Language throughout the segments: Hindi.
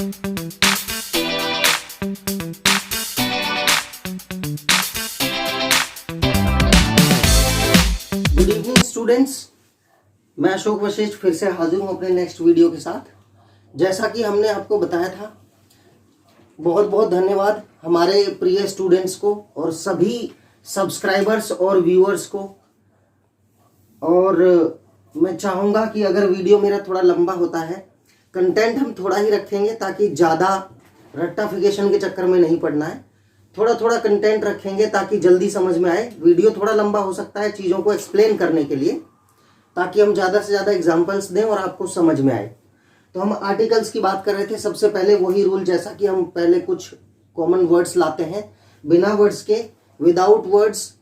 गुड इवनिंग स्टूडेंट्स, मैं अशोक वशिष्ठ फिर से हाजिर हूँ अपने नेक्स्ट वीडियो के साथ। जैसा कि हमने आपको बताया था, बहुत बहुत धन्यवाद हमारे प्रिय स्टूडेंट्स को और सभी सब्सक्राइबर्स और व्यूअर्स को। और मैं चाहूँगा कि अगर वीडियो मेरा थोड़ा लंबा होता है, कंटेंट हम थोड़ा ही रखेंगे ताकि ज़्यादा रट्टाफिकेशन के चक्कर में नहीं पड़ना है। थोड़ा थोड़ा कंटेंट रखेंगे ताकि जल्दी समझ में आए। वीडियो थोड़ा लंबा हो सकता है चीज़ों को एक्सप्लेन करने के लिए, ताकि हम ज़्यादा से ज़्यादा एग्जाम्पल्स दें और आपको समझ में आए। तो हम आर्टिकल्स की बात कर रहे थे। सबसे पहले वही रूल, जैसा कि हम पहले कुछ कॉमन वर्ड्स लाते हैं, बिना वर्ड्स के, without words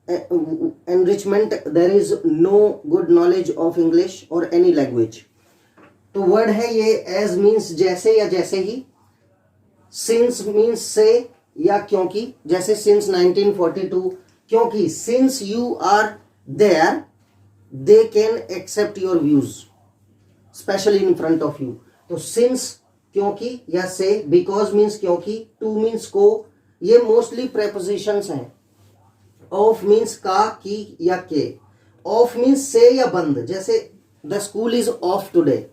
enrichment there is no good knowledge of English और एनी लैंग्वेज। तो वर्ड है ये एज मीन्स जैसे या जैसे ही, सिंस मीन्स से या क्योंकि, जैसे सिंस 1942, क्योंकि since you are there they can accept your views specially in front of you. तो सिंस क्योंकि या से, बिकॉज मीन्स क्योंकि, टू मीन्स को, ये मोस्टली प्रेपोजिशंस हैं। ऑफ मीन्स का, की या के। ऑफ मीन्स से या बंद, जैसे the school is of today,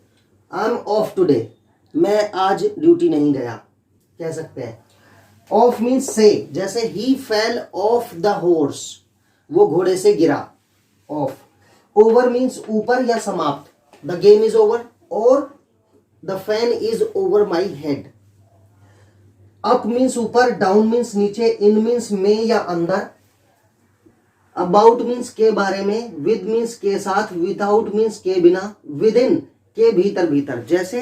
I am of today, मैं आज ड्यूटी नहीं गया, कह सकते हैं। ऑफ मीन्स से, जैसे ही फेल ऑफ द हॉर्स, वो घोड़े से गिरा, ऑफ। ओवर मीन्स ऊपर या समाप्त, द गेम इज ओवर, और the fan is over my head. Up means ऊपर, डाउन मीन्स नीचे, इन मीन्स में या अंदर, अबाउट मीन्स के बारे में, विद मीन्स के साथ, विदाउट मीन्स के बिना, विद इन के भीतर भीतर। जैसे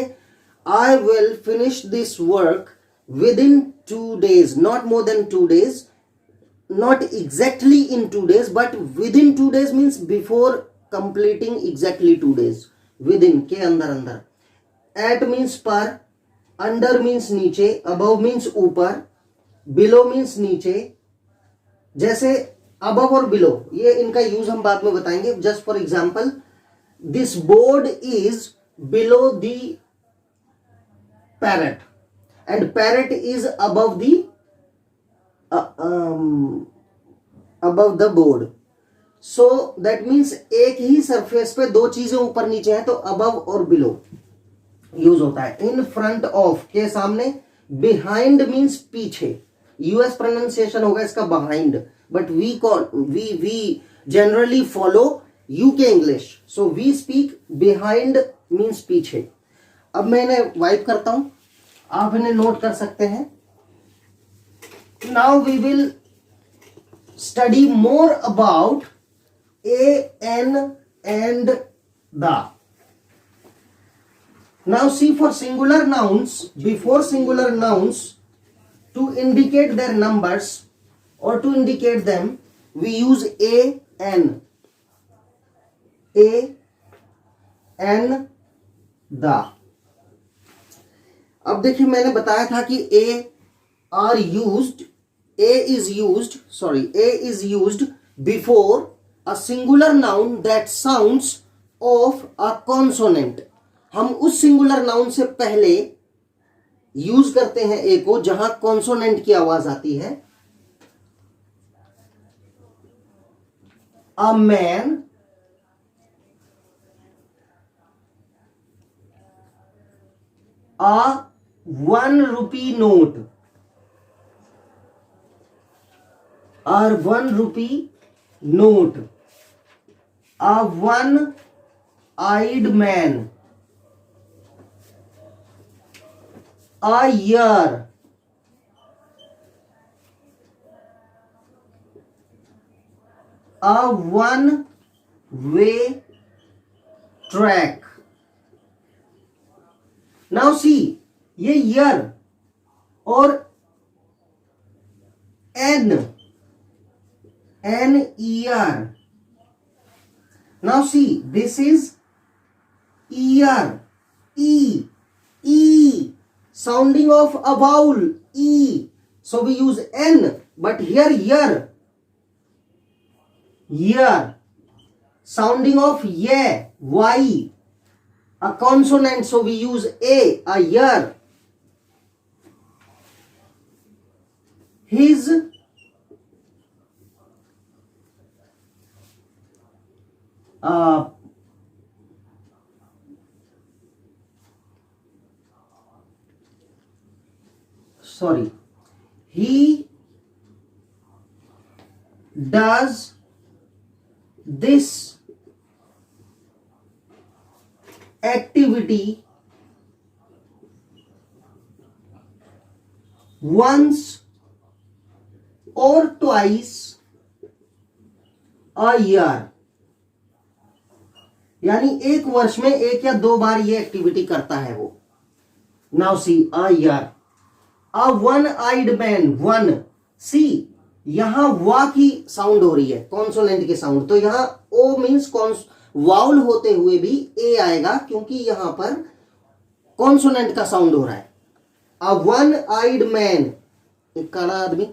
I will finish this work with in 2 days, not more than 2 days, not exactly in 2 days, but within 2 days means before completing exactly 2 days, within के अंदर अंदर। at means पर, under means नीचे, above means ऊपर, below means नीचे। जैसे above और below, ये इनका यूज हम बाद में बताएंगे। just for example, this board is below the parrot and parrot is above the above the board. So that means एक ही सरफेस पे दो चीजें ऊपर नीचे हैं, तो above और below यूज होता है। in front of के सामने, behind means पीछे, यूएस प्रोनाउंसिएशन होगा इसका behind, but we generally follow UK English, so we speak behind means पीछे। अब मैं इन्हें वाइप करता हूं, आप इन्हें नोट कर सकते हैं। Now we will study more about a, an and the. Now see, for singular nouns, before singular nouns, to indicate their numbers or to indicate them, we use a, an. A, an, the. अब देखिए, मैंने बताया था कि A is used before a singular noun that sounds of a consonant. हम उस singular noun से पहले यूज करते हैं A को जहां कॉन्सोनेंट की आवाज आती है। A man, a 1 rupee note, or 1 rupee note, a one-eyed man, a year, a one-way track. Now see, ये year और N-E-R. Now see, this is ear, E, sounding of a vowel, E. So we use N, but here year, sounding of Y, a consonant, so we use a year. his sorry, he does this activity once or twice a year, यानी एक वर्ष में एक या दो बार ये एक्टिविटी करता है वो. Now see a year. A one eyed man. One, see यहां वा की साउंड हो रही है, कॉन्सोनेंट की साउंड, तो यहां ओ मीन्स वाउल होते हुए भी ए आएगा क्योंकि यहां पर कॉन्सोनेंट का साउंड हो रहा है. अ वन आइड मैन, एक काला आदमी,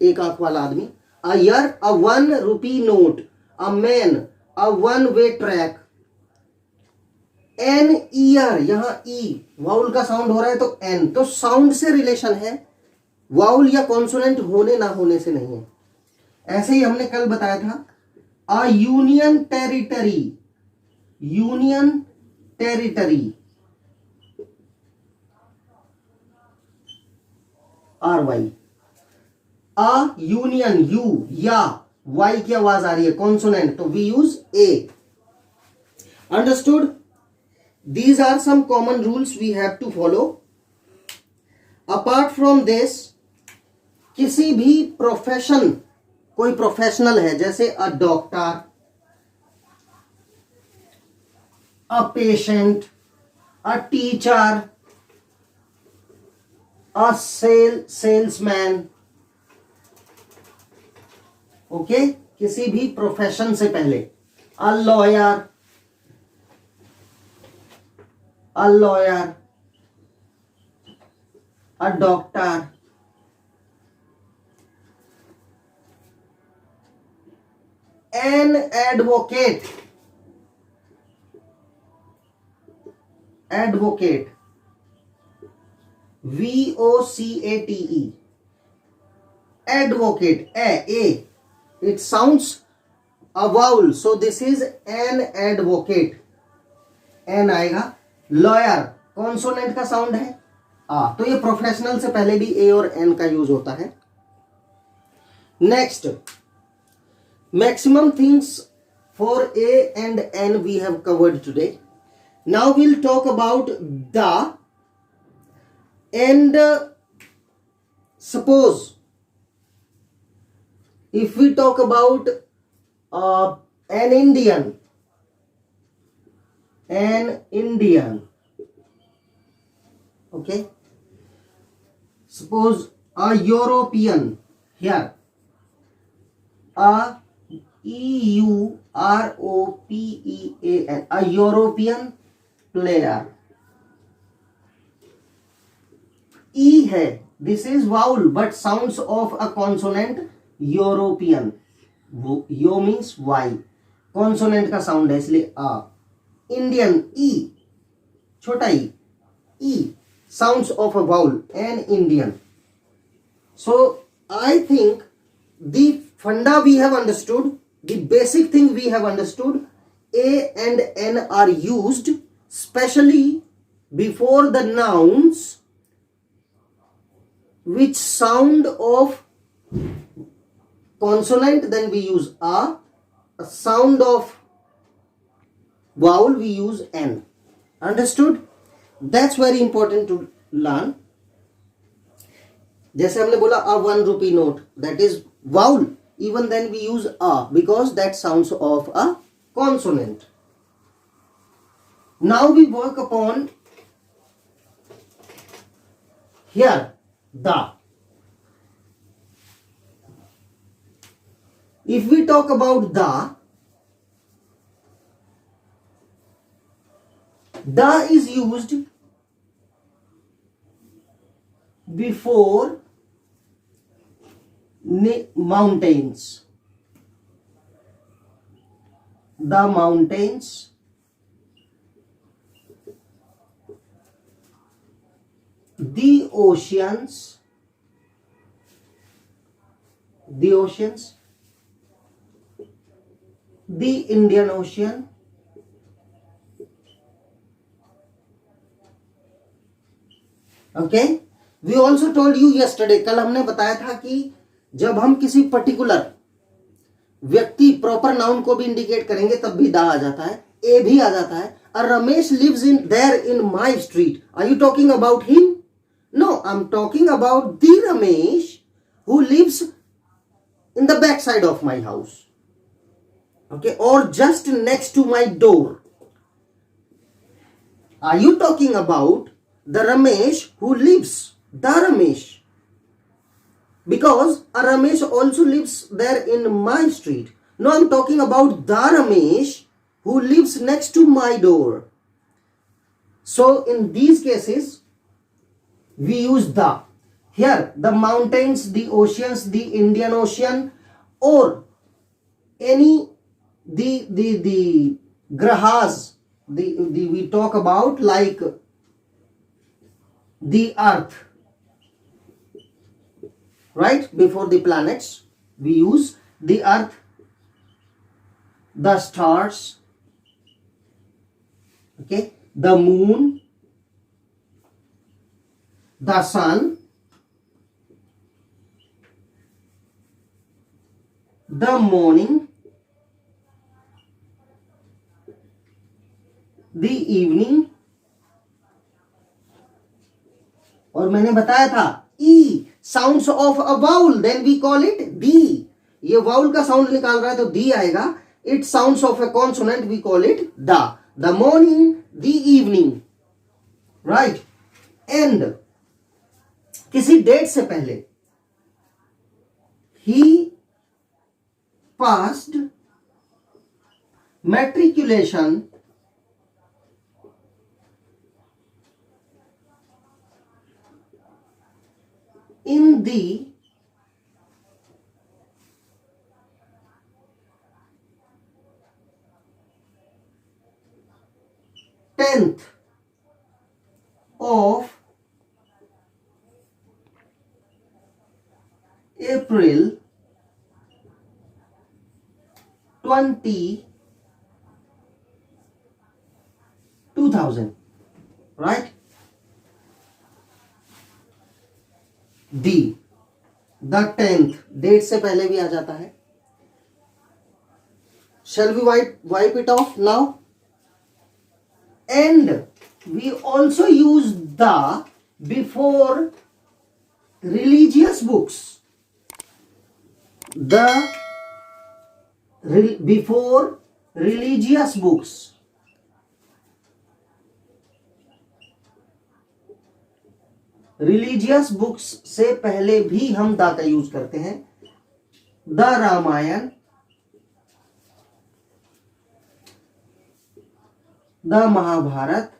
एक आंख वाला आदमी. A year, a 1 rupee note. A man, a one way track. An year, यहां ई वाउल का साउंड हो रहा है तो एन, तो साउंड से रिलेशन है, वाउल या कॉन्सोनेंट होने ना होने से नहीं है. ऐसे ही हमने कल बताया था a union territory. Union territory, R Y. A union, U या वाई की आवाज आ रही है, कॉन्सोनेंट, तो we use a. Understood? These are some common rules we have to follow. Apart from this, किसी भी प्रोफेशन, कोई प्रोफेशनल है जैसे a doctor, a patient, a teacher, a salesman. Okay, किसी भी प्रोफेशन से पहले a lawyer, a lawyer, a doctor, an advocate. Advocate, VOCATE. Advocate, a, it sounds a vowel, so this is an advocate. N आएगा. लॉयर, कॉन्सोनेंट का साउंड है आ, तो ये प्रोफेशनल से पहले भी ए और एन का यूज होता है. Next, maximum things for a and an we have covered today. Now will talk about the and suppose if we talk about an Indian. An Indian, okay, suppose a European, here a EUROPEAN, a European player. E है, this is vowel but sounds of a consonant. European, yo means Y, consonant का sound है इसलिए a. Indian, E, छोटा E sounds of a vowel, an Indian. So I think the funda we have understood, the basic thing we have understood. A and N are used specially before the nouns which sound of consonant, then we use a sound of vowel we use N. Understood? That's very important to learn. जैसे हमने बोला a 1 rupee note, that is vowel. Even then we use a because that sounds of a consonant. Now we work upon here the. If we talk about the is used before mountains. The mountains, the oceans, the oceans, the Indian Ocean, okay. We also told you yesterday, कल हमने बताया था कि जब हम किसी पर्टिकुलर व्यक्ति प्रॉपर नाउन को भी इंडिकेट करेंगे तब भी दा आ जाता है, ए भी आ जाता है. A Ramesh lives in there in my street. Are you talking about him? No, I am talking about the Ramesh who lives in the back side of my house, okay, or just next to my door. Are you talking about the Ramesh who lives, the Ramesh? Because a Ramesh also lives there in my street. No, I'm talking about the Ramesh who lives next to my door. So in these cases we use the. Here the mountains, the oceans, the Indian Ocean, or any the grahas, the we talk about like the earth, right? Before the planets we use the earth, the stars, okay, the moon, the sun, the morning, the evening. और मैंने बताया था it sounds of a vowel, then we call it the. ये वाउल का साउंड निकाल रहा है तो दी आएगा. It sounds of a consonant, we call it the. The morning, the evening, right. And किसी डेट से पहले ही passed matriculation in the tenth of April 2000, right? The 10th date से पहले भी आ जाता है. Shall we wipe it off now? And we also use the before religious books. The before religious books. Religious books से पहले भी हम दा का यूज करते हैं. The Ramayana, the Mahabharata,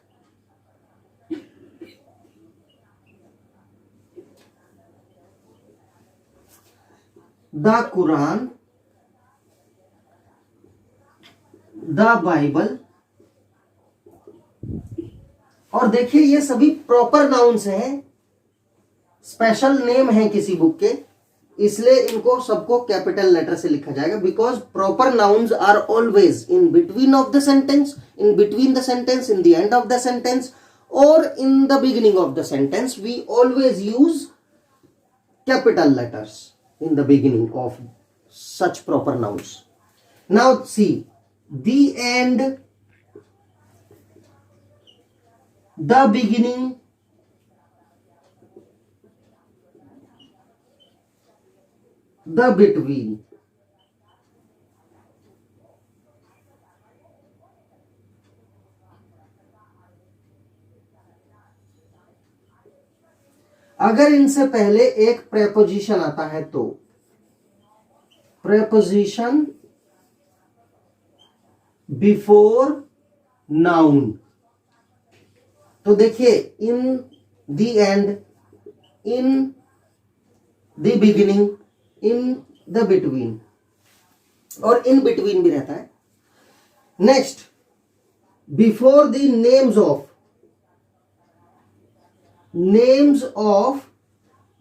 the Quran, the Bible. और देखिए ये सभी प्रॉपर नाउन्स हैं, स्पेशल नेम है किसी बुक के, इसलिए इनको सबको कैपिटल लेटर से लिखा जाएगा. Because proper nouns are always in between of the sentence, in between the sentence, in the end of the sentence, और in the beginning of the sentence. We always use capital letters in the beginning of such proper nouns. Now see, the end, the beginning, the between. अगर इनसे पहले एक प्रेपोजिशन आता है तो प्रेपोजिशन बिफोर नाउन, तो देखिए इन the and, in the beginning, in the between, और इन बिटवीन भी रहता है. Next, before the names of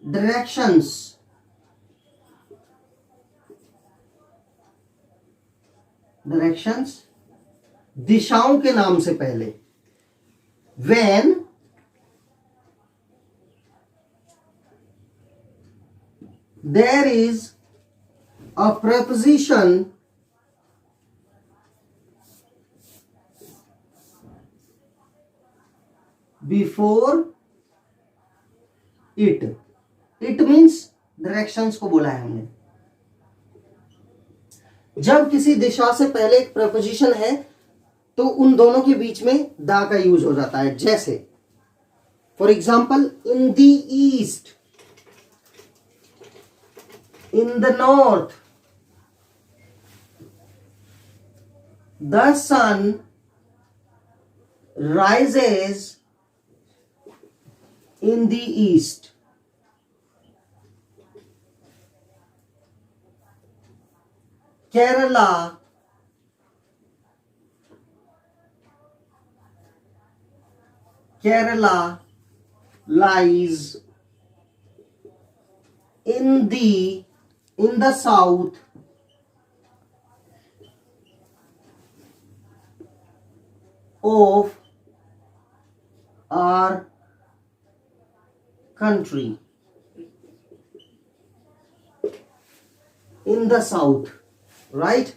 directions, directions, दिशाओं के नाम से पहले, when there is a preposition before it. It means directions को बोला है हमने। जब किसी दिशा से पहले एक प्रपोजिशन है तो उन दोनों के बीच में दा का यूज हो जाता है। जैसे for example, in the east, in the north, the sun rises in the east. Kerala lies in the south of our country. In the south, right?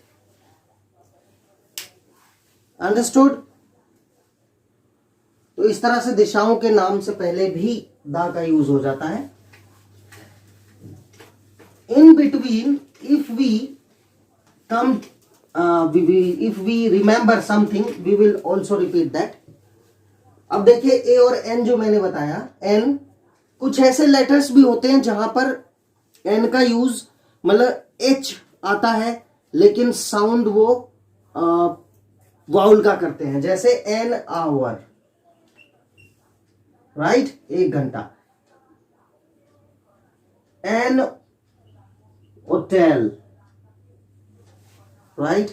Understood? तो इस तरह से दिशाओं के नाम से पहले भी दा का यूज हो जाता है। In between, if we come, if we remember something, we will also repeat that. अब देखिए, ए और एन जो मैंने बताया, एन, कुछ ऐसे लेटर्स भी होते हैं जहां पर एन का यूज मतलब एच आता है लेकिन साउंड वो वाउल का करते हैं। जैसे एन आवर, राइट, 1 घंटा। एन होटल, राइट,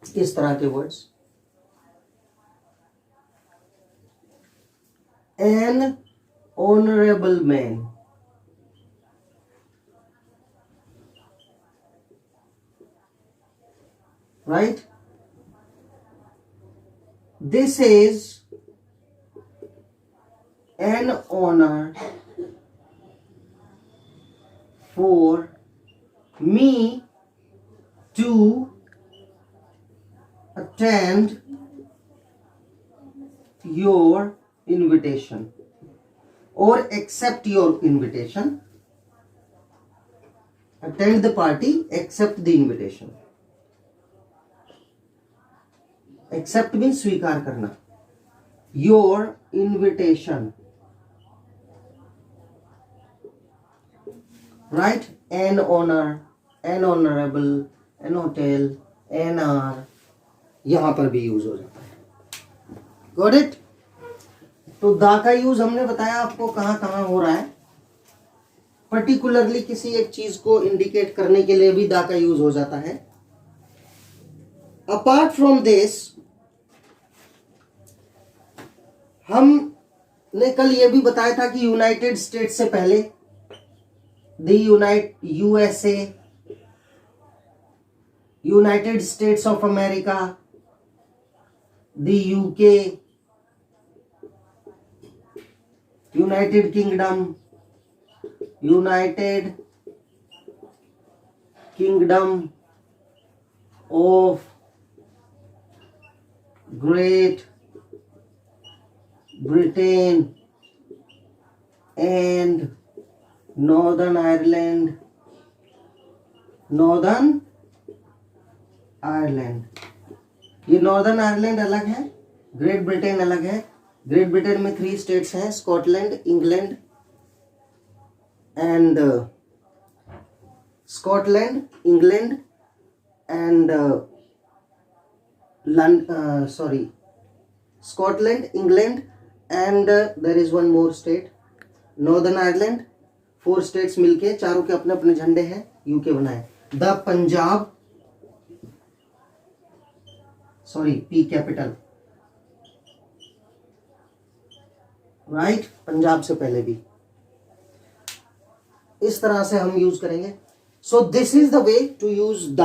इस तरह के words. N honourable man, right? This is an honor for me to attend your invitation or accept your invitation. Attend the party, accept the invitation. Accept means स्वीकार करना। Your invitation, right? An honor, an honorable, an hotel, an hour, यहां पर भी यूज हो जाता है। Got it? तो दा का यूज हमने बताया आपको कहां कहां हो रहा है। पर्टिकुलरली किसी एक चीज को इंडिकेट करने के लिए भी दा का यूज हो जाता है। अपार्ट फ्रॉम दिस, हमने कल यह भी बताया था कि यूनाइटेड स्टेट्स से पहले USA, United states of America, UK, United kingdom, United kingdom of great Britain and Northern Ireland, ये नॉर्दर्न आयरलैंड अलग है, ग्रेट ब्रिटेन अलग है। ग्रेट ब्रिटेन में 3 स्टेट्स हैं, Scotland, England and Scotland, England, and there is one more state, Northern Ireland। 4 states मिलके, चारों के अपने अपने झंडे हैं, यूके बनाए। The Punjab, P capital, right, Punjab से पहले भी। इस तरह से हम यूज करेंगे। So this is the way to use the.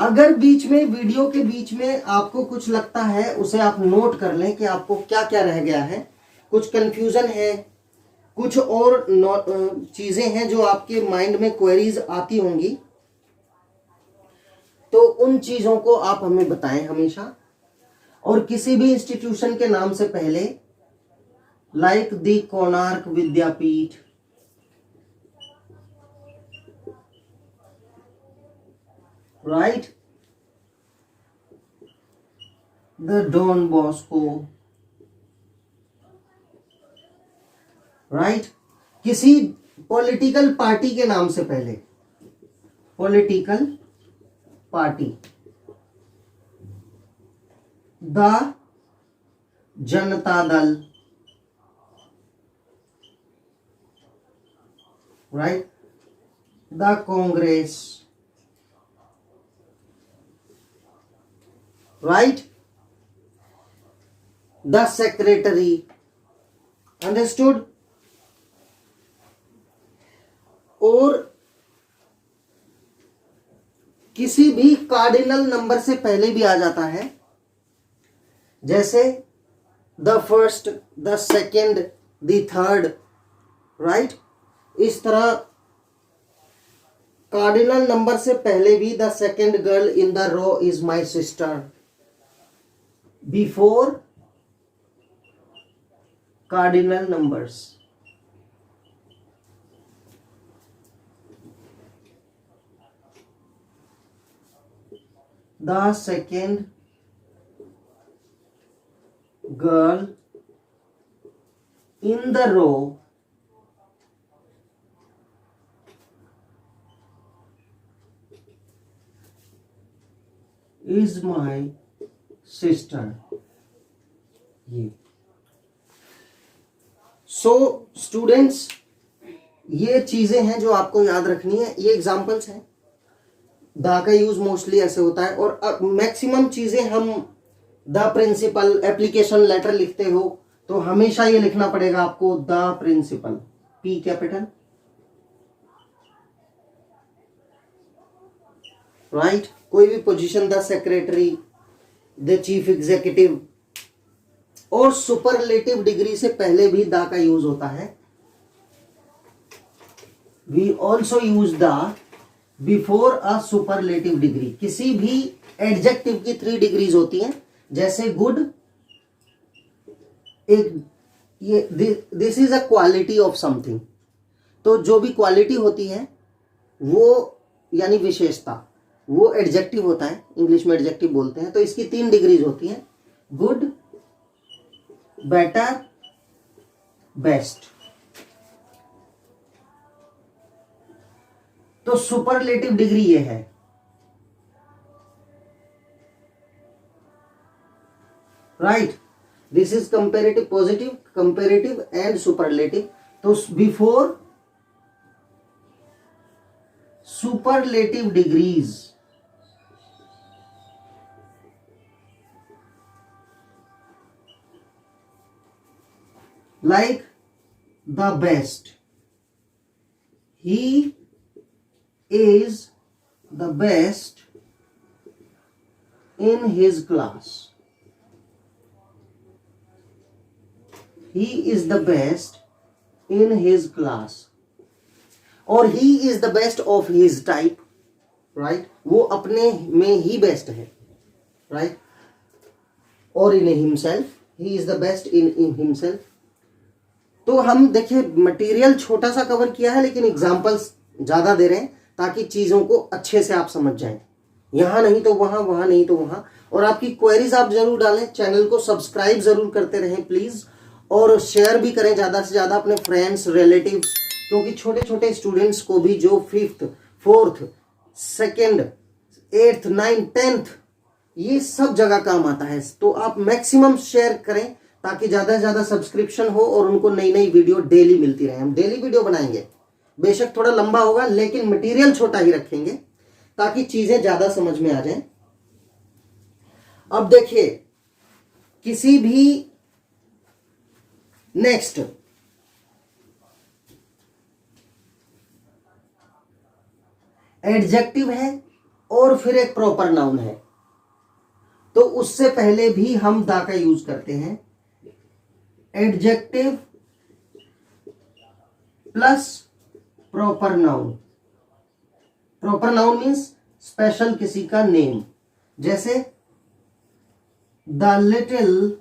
अगर बीच में वीडियो के बीच में आपको कुछ लगता है उसे आप नोट कर लें कि आपको क्या क्या रह गया है, कुछ कंफ्यूजन है, कुछ और चीजें हैं जो आपके माइंड में क्वेरीज आती होंगी, तो उन चीजों को आप हमें बताएं हमेशा। और किसी भी इंस्टीट्यूशन के नाम से पहले like the Konark Vidyapeeth, right, the Don Bosco, right, किसी पॉलिटिकल पार्टी के नाम से पहले political party, the Janata Dal, right, the Congress, right, the secretary, understood. और किसी भी कार्डिनल नंबर से पहले भी आ जाता है, जैसे the first, the second, the third, right. इस तरह कार्डिनल नंबर से पहले भी the second girl in the row is my sister, before cardinal numbers, the second girl in the row is my sister. ये स्टूडेंट्स, ये चीजें हैं जो आपको याद रखनी है। ये एग्जांपल्स हैं। द का यूज मोस्टली ऐसे होता है, और मैक्सिमम चीजें हम द प्रिंसिपल, एप्लीकेशन लेटर लिखते हो तो हमेशा ये लिखना पड़ेगा आपको, the principal, P capital, right. कोई भी position, the secretary, the chief executive, और सुपरलेटिव डिग्री से पहले भी द का यूज होता है। We also use the before a superlative degree. किसी भी एडजेक्टिव की 3 डिग्रीज होती हैं, जैसे गुड, एक ये this is a quality of something. तो जो भी क्वालिटी होती है वो यानी विशेषता, वो एडजेक्टिव होता है, इंग्लिश में एडजेक्टिव बोलते हैं। तो इसकी 3 डिग्रीज होती हैं, गुड, बेटर, बेस्ट। तो सुपरलेटिव डिग्री ये है, right. This is comparative, positive, comparative and superlative. तो before superlative degrees like the best, he is the best in his class, he is the best in his class, और he is the best of his type, right। वो अपने में ही बेस्ट है, right। और in himself, he is the best in himself। तो हम देखिए मटेरियल छोटा सा कवर किया है, लेकिन एग्जांपल्स ज्यादा दे रहे हैं ताकि चीजों को अच्छे से आप समझ जाएं। यहां नहीं तो वहां, वहां नहीं तो वहां। और आपकी क्वेरीज आप जरूर डालें, चैनल को सब्सक्राइब जरूर करते रहें प्लीज, और शेयर भी करें ज्यादा से ज्यादा अपने फ्रेंड्स, रिलेटिव्स, क्योंकि छोटे छोटे स्टूडेंट्स को भी जो 5th, 4th, 2nd, 8th, 9th, 10th, ये सब जगह काम आता है। तो आप मैक्सिमम शेयर करें ताकि ज्यादा से ज्यादा सब्सक्रिप्शन हो और उनको नई नई वीडियो डेली मिलती रहे। हम डेली वीडियो बनाएंगे, बेशक थोड़ा लंबा होगा लेकिन मटेरियल छोटा ही रखेंगे ताकि चीजें ज्यादा समझ में आ जाएं। अब देखिए, किसी भी नेक्स्ट एडजेक्टिव है, और फिर एक प्रॉपर नाउन है, तो उससे पहले भी हम द का यूज करते हैं। Adjective plus proper noun. Proper noun means special किसी का नेम, जैसे the little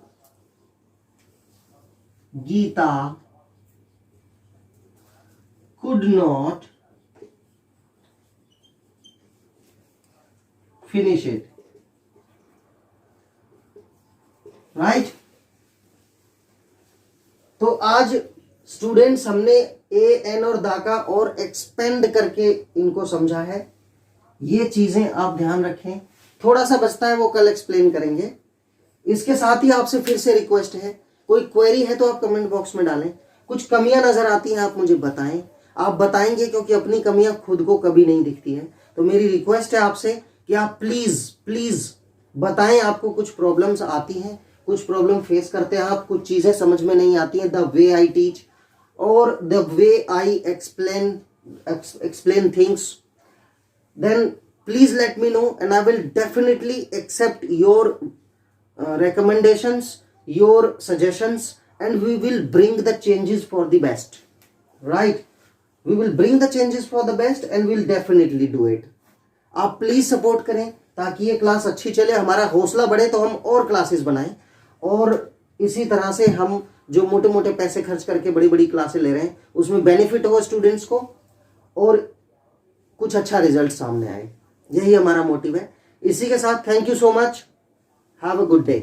Geeta could not finish it, right. तो आज स्टूडेंट्स हमने ए एन और दा का और एक्सपेंड करके इनको समझा है। ये चीजें आप ध्यान रखें। थोड़ा सा बचता है, वो कल एक्सप्लेन करेंगे। इसके साथ ही आपसे फिर से रिक्वेस्ट है, कोई क्वेरी है तो आप कमेंट बॉक्स में डालें। कुछ कमियां नजर आती हैं आप मुझे बताएं। आप बताएंगे क्योंकि अपनी कमियां खुद को कभी नहीं दिखती है। तो मेरी रिक्वेस्ट है आपसे कि आप प्लीज प्लीज बताएं, आपको कुछ प्रॉब्लम्स आती हैं, कुछ प्रॉब्लम फेस करते हैं आप, कुछ चीजें समझ में नहीं आती हैं, द वे आई टीच और the way I explain things, then please let me know and I will definitely accept your recommendations, your suggestions, and we will bring the changes for the best, right? We will bring the changes for the best and we'll definitely do it. आप प्लीज सपोर्ट करें ताकि ये क्लास अच्छी चले, हमारा हौसला बढ़े तो हम और क्लासेस बनाएं, और इसी तरह से हम जो मोटे मोटे पैसे खर्च करके बड़ी बड़ी क्लासेस ले रहे हैं उसमें बेनिफिट हो स्टूडेंट्स को और कुछ अच्छा रिजल्ट सामने आए। यही हमारा मोटिव है। इसी के साथ thank you so much, have a good day.